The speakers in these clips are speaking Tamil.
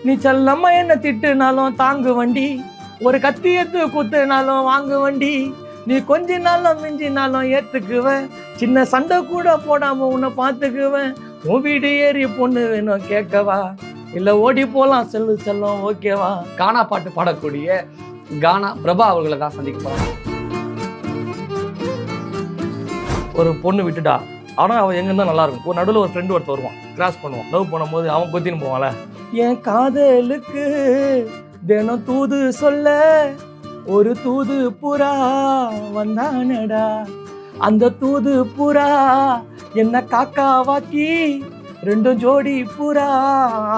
நீ செல்லம்மா என்ன திட்டுனாலும் தாங்கு வண்டி, ஒரு கத்தி எடுத்து குத்துனாலும் வாங்கு வண்டி, நீ கொஞ்ச நாளும் மிஞ்சினாலும் ஏத்துக்குவேன், சின்ன சண்டை கூட போடாம உன்னை பார்த்துக்குவேன், உன் வீடு ஏறி பொண்ணு வேணும் கேட்கவா, இல்ல ஓடி போலாம் செல்லு செல்லம் ஓகேவா. கானா பாட்டு பாடக்கூடிய கானா பிரபா அவர்களை தான் சந்திக்க போறாங்க. ஒரு பொண்ணு விட்டுட்டா, ஆனா அவன் எங்க இருந்தா நல்லா இருக்கும். ஒரு நடுவில் ஒரு ஃப்ரெண்டு ஒருத்தர் வருவான், கிராஸ் பண்ணுவான், லவ் பண்ணும்போது அவன் கொத்தின்னு போவான்ல, என் காதலுக்கு தினம் தூது சொல்ல ஒரு தூது புறா வந்தானடா, அந்த தூது புறா என்ன காக்கா வாக்கி ரெண்டும் ஜோடி புறா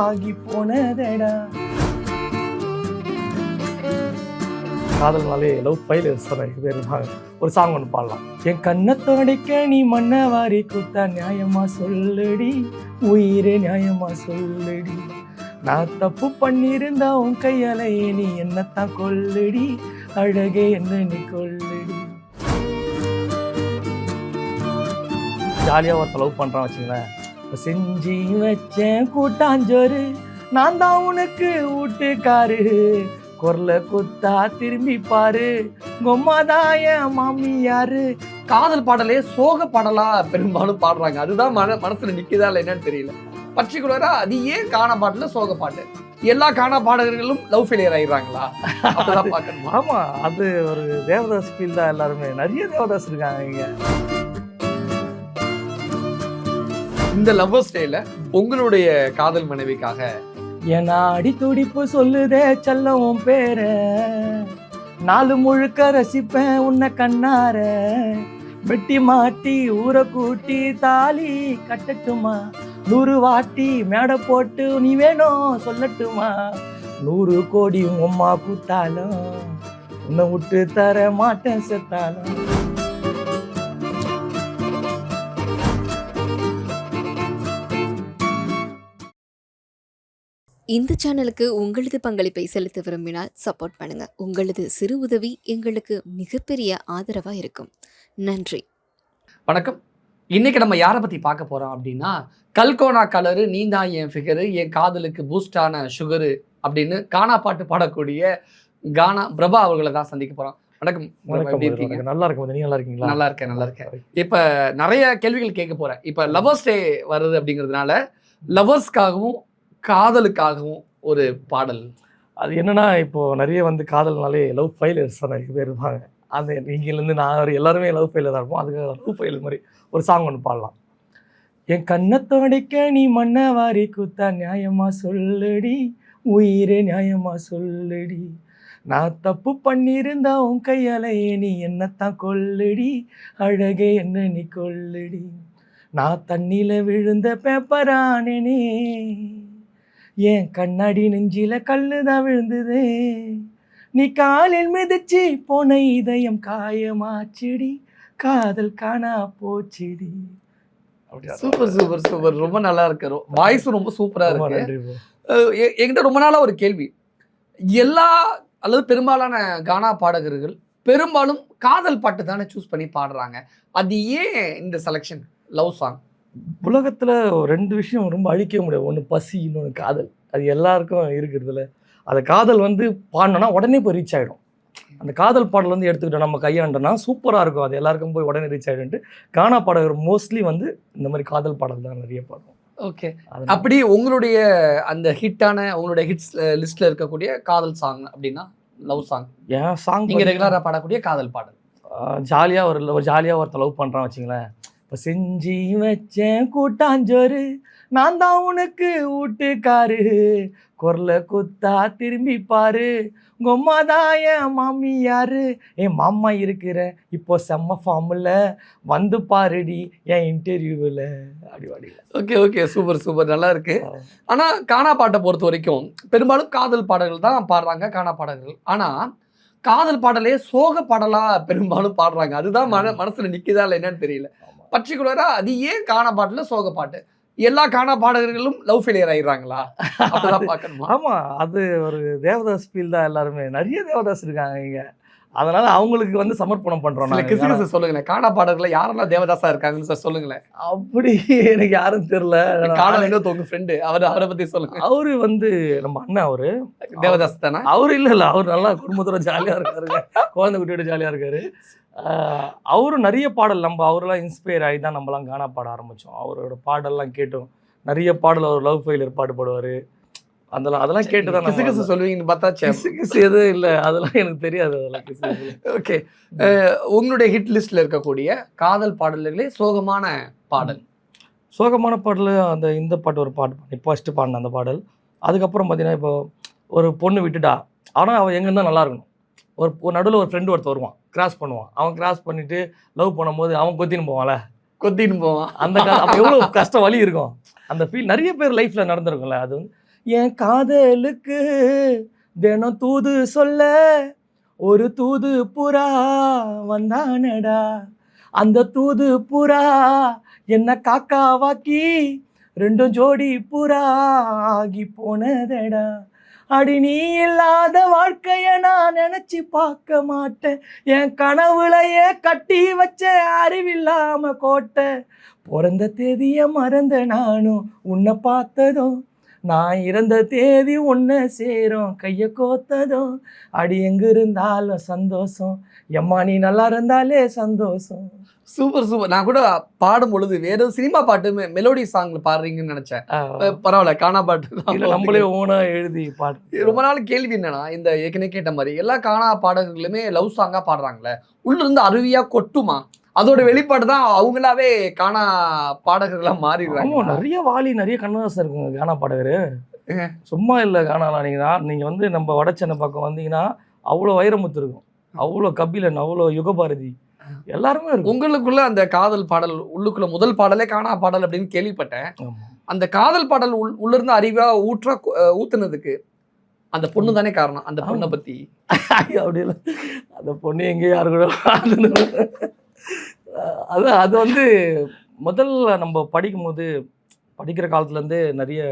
ஆகி போனதடா. காதல்னாலே லவ் ஃபெயிலியர்ஸ் பேர் ஒரு சாங் ஒன்று பாடலாம். என் கண்ணத்தோடைக்க நீ மண்ணை வாரி குத்தா நியாயமா சொல்லுடி, உயிரே நியாயமா சொல்லுடி, நான் தப்பு பண்ணியிருந்தா உன் கையாலேயே நீ என்னத்தான் கொல்லுடி, அழகே என்ன நீ கொல்லுடி. ஜாலியாக ஒருத்த லவ் பண்ணுறான் வச்சுங்களேன், செஞ்சு வச்சேன் கூட்டாஞ்சோறு நான் தான் உனக்கு வீட்டுக்காரு, குரல குத்தா திரும்பி பாரு கொம்மாதாய மாமியாரு. காதல் பாடலே சோக பாடலா பெரும்பாலும் பாடுறாங்க. அதுதான் மனசுல நிக்குதா இல்லை என்னன்னு தெரியல. பர்டிகுலரா அது ஏன் கானா பாட்டுல சோக பாட்டு? எல்லா கானா பாடகர்களும் லவ் ஃபெயிலியர் ஆயிடுறாங்களா? அப்படிதான் பார்க்கணுமா? ஆமா, அது ஒரு தேவதாஸ் ஃபீல் தான். எல்லாருமே நிறைய தேவதாஸ் இருக்காங்க இங்க. இந்த லவ்வர்ஸ் டேல உங்களுடைய காதல் மனைவிக்காக ஏன்னா அடி துடிப்பு சொல்லுதே செல்லம் பேர, நாலு முழுக்க ரசிப்பேன் உன்னை கண்ணார, வெட்டி மாட்டி ஊரை கூட்டி தாலி கட்டட்டுமா, 100 வாட்டி மேடை போட்டு நீ வேணும் சொல்லட்டுமா, 100 கோடி உம்மா கூத்தாலும் உன்னை விட்டு தர மாட்டேன் செத்தாலும். இந்த சேனலுக்கு உங்களது பங்களிப்பை செலுத்த விரும்பினால் சப்போர்ட் பண்ணுங்க. உங்களது சிறு உதவி எங்களுக்கு மிகப்பெரிய ஆதரவாக இருக்கும். நன்றி. வணக்கம். இன்னைக்கு நம்ம யாரை பத்தி பார்க்க போறோம் அப்படின்னா, கல்கோனா கலரு நீந்தான் என் ஃபிகரு, என் காதலுக்கு பூஸ்டான சுகரு அப்படின்னு கானா பாட்டு பாடக்கூடிய கானா பிரபா அவர்களை தான் சந்திக்க போறோம். வணக்கம். எப்படி இருக்கீங்க? நல்லா இருக்கும். நீங்க நல்லா இருக்கீங்களா? நல்லா இருக்கேன். இப்ப நிறைய கேள்விகள் கேட்க போறேன். இப்ப லவ்வர்ஸ் டே வருது அப்படிங்கிறதுனால லவ்வர்ஸ்க்காகவும் காதலுக்காகவும் ஒரு பாடல். அது என்னன்னா, இப்போ நிறைய காதல்னாலே லவ் ஃபெயிலியர்ஸ் நிறைய பேர் இருப்பாங்க. அது இங்கிலேருந்து நான் எல்லாருமே லவ் ஃபெயிலியர் தான் இருப்போம். அதுக்கு லவ் ஃபெயிலியர் மாதிரி ஒரு சாங் ஒன்று பாடலாம். என் கண்ணத்தோடைக்க நீ மண்ணை வாரி குத்தா நியாயமா சொல்லுடி, உயிரே நியாயமா சொல்லுடி, நான் தப்பு பண்ணியிருந்தா உன் கையாலேயே நீ என்னத்தான் கொல்லுடி, அழகே என்ன நீ கொல்லுடி, நான் தண்ணியில் விழுந்த பேப்பரானேனே, என் கண்ணாடி நெஞ்சில கல்லுதான் விழுந்தது, நீ காலில் மிதிச்சு போன இதயம் காயமாச்சிடி, காதல் காணா போச்சிடி. சூப்பர். ரொம்ப நல்லா இருக்கு. வாய்ஸ் ரொம்ப சூப்பரா இருக்கு. என்கிட்ட ரொம்ப நாளா ஒரு கேள்வி. எல்லா அல்லது பெரும்பாலான கானா பாடகர்கள் பெரும்பாலும் காதல் பாட்டு தானே சூஸ் பண்ணி பாடுறாங்க. அது ஏன் இந்த செலக்ஷன் லவ் சாங்? உலகத்தில் 2 விஷயம் ரொம்ப அழிக்க முடியாது. ஒன்று பசி, இன்னொன்று காதல். அது எல்லாருக்கும் இருக்கிறதுல. அந்த காதல் பாடினோன்னா உடனே போய் ரீச் ஆகிடும். அந்த காதல் பாடல் எடுத்துக்கிட்டோம் நம்ம கையாண்டோன்னா சூப்பராக இருக்கும். அது எல்லாருக்கும் போய் உடனே ரீச் ஆகிடும்ட்டு கானா பாடகர் மோஸ்ட்லி இந்த மாதிரி காதல் பாடல் தான் நிறைய பாடுவோம். ஓகே. அப்படி உங்களுடைய அந்த ஹிட்டான உங்களுடைய ஹிட்ஸ் லிஸ்ட்டில் இருக்கக்கூடிய காதல் சாங் அப்படின்னா லவ் சாங்? ஏன் சாங் நீங்கள் ரெகுலராக பாடக்கூடிய காதல் பாடல்? ஜாலியாக ஒருத்தர் லவ் பண்ணுறான் வச்சுங்களேன், இப்போ செஞ்சு வச்சேன் கூட்டாஞ்சோறு நான் தான் உனக்கு வீட்டுக்காரு, குரல குத்தா திரும்பி பாரு கொம்மாதாய மாமியாரு, என் மாமா இருக்கிற இப்போ செம்ம ஃபார்மில் வந்து பாருடி என் இன்டர்வியூவில் அப்படி. ஓகே. சூப்பர் நல்லா இருக்கு. ஆனால் கானா பாட்டை பொறுத்த வரைக்கும் பெரும்பாலும் காதல் பாடல்கள் தான் பாடுறாங்க கானா பாடல்கள். ஆனால் காதல் பாடலே சோக பாடலா பெரும்பாலும் பாடுறாங்க. அதுதான் மனசுல நிக்குதா இல்லை என்னன்னு தெரியல. பர்டிகுலரா அது ஏன் கானா பாட்டுல சோக பாட்டு? எல்லா கானா பாடகர்களும் லவ் ஃபெயிலியர் ஆயிடுறாங்களா? அப்படிதான் பார்க்கணுமா? ஆமா, அது ஒரு தேவதாஸ் ஃபீல் தான். எல்லாருமே நிறைய தேவதாஸ் இருக்காங்க இங்க. அதனால அவங்களுக்கு வந்து சமர்ப்பணம் பண்றோம் சில நாங்க. கிசுகிசு சொல்லுங்களேன். கானா பாடல்கள்ல யாரெல்லாம் தேவதாசா இருக்காங்கன்னு சார் சொல்லுங்களேன். அப்படி எனக்கு யாரும் தெரியல. கானா வினோத் உங்க ஃப்ரெண்டு. அவரை பத்தி சொல்லுங்க. அவரு வந்து நம்ம அண்ணன் அவரு. தேவதாஸ் தானா? அவரு இல்ல அவர் நல்லா குடும்பத்தோட ஜாலியா இருக்காருங்க. குழந்தை குட்டியோட ஜாலியா இருக்காரு. அவரும் நிறைய பாடல் நம்ம அவரெல்லாம் இன்ஸ்பயர் ஆகி தான் நம்மலாம் கானா பாட ஆரம்பிச்சோம். அவரோட பாடல்லாம் கேட்டோம். நிறைய பாடல் அவர் லவ் ஃபெயிலியர் பாட்டு பாடுவாரு. அதெல்லாம் கேட்டு தான் கிசுகிசு சொல்லுவீங்கன்னு பார்த்தா கிசு எதுவும் இல்லை, அதெல்லாம் எனக்கு தெரியாது. அதெல்லாம் கிசு. ஓகே, உங்களுடைய ஹிட் லிஸ்ட்ல இருக்கக்கூடிய காதல் பாடல்களே சோகமான பாடல். சோகமான பாடல் இந்த பாட்டு ஒரு பாட்டு இப்போ ஃபஸ்ட்டு பாடின அந்த பாடல். அதுக்கப்புறம் பார்த்தீங்கன்னா இப்போ ஒரு பொண்ணு விட்டுட்டா, ஆனால் அவன் எங்கே இருந்தால் நல்லா இருக்கணும். ஒரு நடுவில் ஒரு ஃப்ரெண்டு ஒருத்தர் வருவான், கிராஸ் பண்ணுவான். அவன் கிராஸ் பண்ணிட்டு லவ் பண்ணும்போது அவன் கொத்தின்னு போவான். அந்த அப்போ எவ்வளோ கஷ்டம் வலி இருக்கும். அந்த ஃபீல் நிறைய பேர் லைஃப்பில் நடந்திருக்கும்ல. அது வந்து என் காதலுக்கு தினம் தூது சொல்ல ஒரு தூது புறா வந்தானடா, அந்த தூது புறா என்ன காக்காவாக்கி 2 ஜோடி புறா ஆகி போனதடா. அடி நீ இல்லாத வாழ்க்கைய நான் நினைச்சு பார்க்க மாட்டேன். என் கனவுலையே கட்டி வச்ச அறிவில்லாம கோட்டை. பிறந்த தேதிய மறந்த நானும் உன்னை பார்த்ததும், நான் இறந்த தேதி உன்னை சேரும் கையை கோத்ததும். அடி எங்க இருந்தாலும் சந்தோஷம், எம்மா நீ நல்லா இருந்தாலே சந்தோஷம். Super super. நான் கூட பாடும் பொழுது வேற சினிமா பாட்டு மெலோடி சாங்ல பாடுறீங்கன்னு நினைச்சேன். பரவாயில்ல, கானா பாட்டு நம்மளே ஓனா எழுதி பாட்டு. ரொம்ப நாள் கேள்வி என்னன்னா, இந்த ஏற்கனவே கேட்ட மாதிரி எல்லா கானா பாடல்களுமே லவ் சாங்கா பாடுறாங்களே, உள்ள இருந்து அருவியா கொட்டுமா? அதோட வெளிப்பாடு தான் அவங்களாவே கானா பாடகர்களா மாறிடுறாங்க. நிறைய வாலி நிறைய கண்ணதாசன் இருக்குங்க கானா பாடகர். சும்மா இல்லை கானாலாம். நீங்க வந்து நம்ம வடச்சென்னை பக்கம் வந்தீங்கன்னா அவ்வளோ வைரமுத்து இருக்கும், அவ்வளோ கபிலன், அவ்வளோ யுகபாரதி, எல்லாருமே இருக்கும். உங்களுக்குள்ள அந்த காதல் பாடல் உள்ளுக்குள்ள முதல் பாடலே கானா பாடல் அப்படின்னு கேள்விப்பட்டேன். அந்த காதல் பாடல் உள்ள இருந்து அறிவா ஊத்துனதுக்கு அந்த பொண்ணு தானே காரணம். அந்த பொண்ணை பத்தி அப்படி இல்லை, அந்த பொண்ணு எங்கே யாரு கூட அது வந்து முதல்ல நம்ம படிக்கும்போது படிக்கிற காலத்துலேருந்தே நிறைய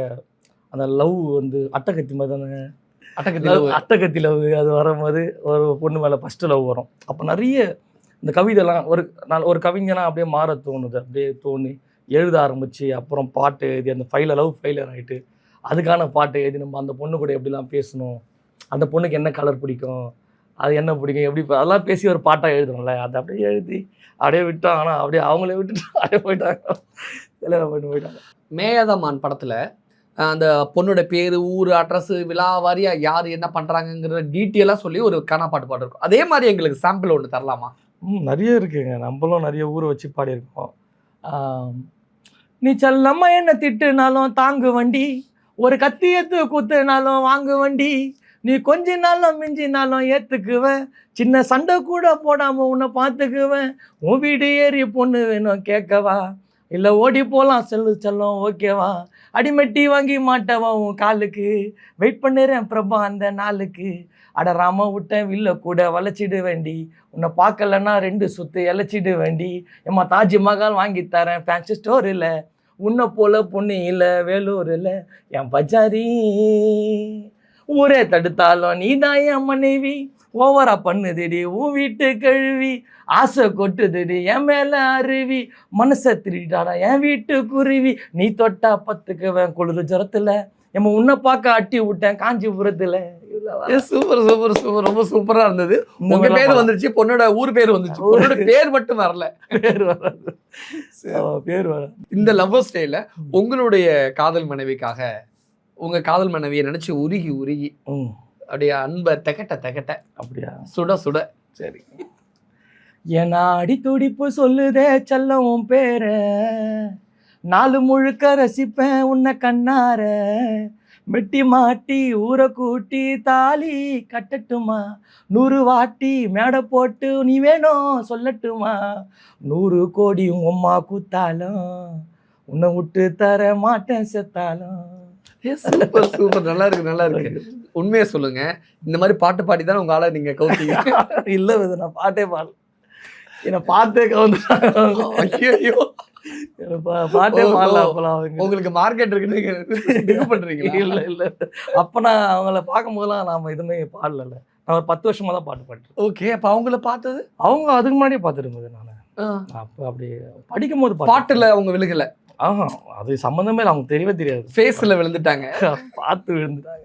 அந்த லவ் வந்து அட்டகத்தி மாதிரி தானே, அட்டகத்தி லவ். அது வரும்போது ஒரு பொண்ணு மேலே ஃபஸ்ட்டு லவ் வரும். அப்போ நிறைய இந்த கவிதைலாம் ஒரு கவிஞனா அப்படியே மாற தோணுது. அப்படியே தோணி எழுத ஆரம்பித்து அப்புறம் பாட்டு எழுதி அந்த லவ் ஃபெயிலியர் ஆகிட்டு அதுக்கான பாட்டு எழுதி நம்ம அந்த பொண்ணு கூட எப்படிலாம் பேசணும், அந்த பொண்ணுக்கு என்ன கலர் பிடிக்கும், அது என்ன பிடிக்கும், எப்படி அதெல்லாம் பேசி ஒரு பாட்டாக எழுதணும்ல. அதை அப்படியே எழுதி அப்படியே விட்டோம். ஆனால் அப்படியே அவங்களே விட்டுட்டு அப்படியே போயிட்டாங்க, கல்யாணம் பண்ணி போயிட்டாங்க. மேயாதமான் படத்தில் அந்த பொண்ணோட பேர், ஊர், அட்ரஸ், விழா வாரியா யார் என்ன பண்ணுறாங்கங்கிற டீட்டெயிலாக சொல்லி ஒரு கானா பாட்டு பாடிருக்கோம். அதே மாதிரி எங்களுக்கு சாம்பிள் ஒன்று தரலாமா? நிறைய இருக்குங்க. நம்மளும் நிறைய ஊரை வச்சு பாடியிருக்கோம். நீ செல்லம்மா என்ன திட்டுனாலும் தாங்கு வண்டி, ஒரு கத்தி ஏற்று குத்துனாலும் வாங்கு வண்டி, நீ கொஞ்ச நாளும் மிஞ்சினாலும் ஏற்றுக்குவேன், சின்ன சண்டை கூட போடாமல் உன்னை பார்த்துக்குவேன், உன் வீடு ஏறி பொண்ணு வேணும் கேட்கவா, இல்லை ஓடி போகலாம் செல்லம் ஓகேவா, அடிமெட்டி வாங்கி மாட்டவா உன் காலுக்கு, வெயிட் பண்ணுறேன் பிரபா அந்த நாளுக்கு, அட ராம விட்டேன் வில்ல கூட வளைச்சிடு வேண்டி, உன்னை பார்க்கலன்னா 2 சுத்து இழைச்சிடு வேண்டி, ஏம்மா தாஜ்மஹால் வாங்கி தரேன் ஃபேன்சி ஸ்டோரில், உன்னை போல பொண்ணு இல்லை வேலூரில், என் பஜாரி ஊரே தடுத்தாலும் நீ தான் என் மனைவி, ஓவரா பண்ணுதுடி உன் வீட்டு கழுவி, ஆசை கொட்டுதுடி என் மேலே அருவி, மனசை திருடாடா என் வீட்டு குருவி, நீ தொட்டா பத்துக்குவேன் குளிர் ஜரத்தில், எம்ம உன்னை பார்க்க அட்டி விட்டேன் காஞ்சிபுரத்தில். சூப்பர் சூப்பர் சூப்பர், ரொம்ப சூப்பரா இருந்தது. உங்க பேர் வந்துருச்சு, பொண்ணோட ஊர் பேர் வந்துருச்சு, பொண்ணோட பேர் மட்டும் வரல. பேர் வர இந்த லவ் ஸ்டேல உங்களுடைய காதல் மனைவிக்காக உங்க காதல் மனைவியை நினைச்சு உருகி உருகி அப்படியே அன்பை தகட்ட அப்படியா சுட சுட. சரி. என் அடி துடிப்பு சொல்லுதே செல்லம் உன் பேர, நாலு முழுக்க ரசிப்பேன் உன்னை கண்ணார, மெட்டி மாட்டி ஊரை கூட்டி தாலி கட்டட்டுமா, 100 வாட்டி மேடை போட்டு நீ வேணும் சொல்லட்டுமா, 100 கோடி உம்மா கூத்தாலும் உன்னை விட்டு தர மாட்டேன் செத்தாலும். சூப்பர் சூப்பர், நல்லா இருக்கு நல்லா இருக்கு. உண்மையை சொல்லுங்க, இந்த மாதிரி பாட்டு பாடி தானே உங்க ஆளை நீங்க கவுத்தீங்க? இல்லை, நான் பாட்டே பாடல, என்னை பார்த்தே கவுந்துட்டாங்க. ஐயோ, பாட்டே பாடல. அப்பெல்லாம் உங்களுக்கு மார்க்கெட் இருக்குன்னு பண்றீங்க? இல்லை இல்லை, அப்போ நான் அவங்கள பார்க்கும் போதெல்லாம் நாம் எதுவுமே பாடல. நான் ஒரு 10 வருஷமாக தான் பாட்டு பாட்டு. ஓகே. அப்ப அவங்கள பார்த்தது? அவங்க அதுக்கு முன்னாடியே பார்த்துருந்தது நான். ஆ. அப்போ அப்படி படிக்கும்போது பாட்டுல அவங்க விழுகல. அது சம்மந்தமே இல்லை, அவங்க தெரியவே தெரியாது. ஃபேஸ்ல விழுந்துட்டாங்க. பார்த்து விழுந்துட்டாங்க.